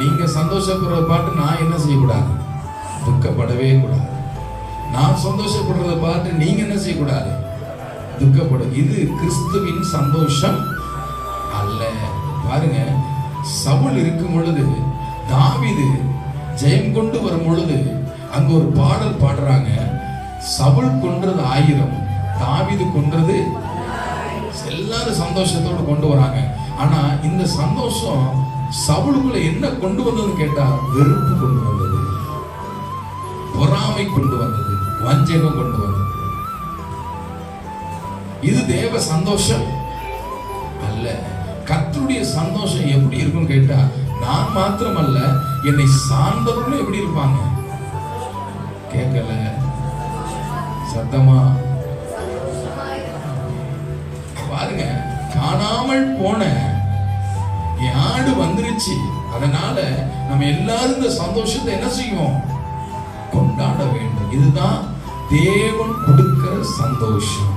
நீங்க சந்தோஷப்படுறத பார்த்து நான் என்ன செய்யக்கூடாது? துக்கப்படவே கூடாது. நான் சந்தோஷப்படுறத பார்த்து நீங்க என்ன செய்யக்கூடாது? துக்கப்படும். இது கிறிஸ்துவின் சந்தோஷம் அல்ல. பாருங்க, சவுல் இருக்கும் பொழுது தாவீது ஜெயம் கொண்டு வரும் பொழுது அங்க ஒரு பாடல் பாடுறாங்க. சவுல் கொன்றது 1000, தாவீது கொன்றது. எல்லாரும் சந்தோஷத்தோடு கொண்டு வராங்க. ஆனா இந்த சந்தோஷம் சவுலுக்குள்ள என்ன கொண்டு வந்ததுன்னு கேட்டா வெறுப்பு கொண்டு வந்தது, பொறாமை கொண்டு வந்தது, வஞ்சகம் கொண்டு வந்தது. இது தேவ சந்தோஷம் அல்ல. கர்த்தருடைய சந்தோஷம் எப்படி இருக்கும் கேட்டா, நான் மாத்திரமல்ல என்னை சார்ந்தவர்களும் எப்படி இருப்பாங்க? கேட்கல சத்தமா பாருங்க. காணாமல் போன என் ஆடு வந்துருச்சு. அதனால நம்ம எல்லாரும் இந்த சந்தோஷத்தை என்ன செய்வோம்? கொண்டாட வேண்டும். இதுதான் தேவன் கொடுக்கிற சந்தோஷம்.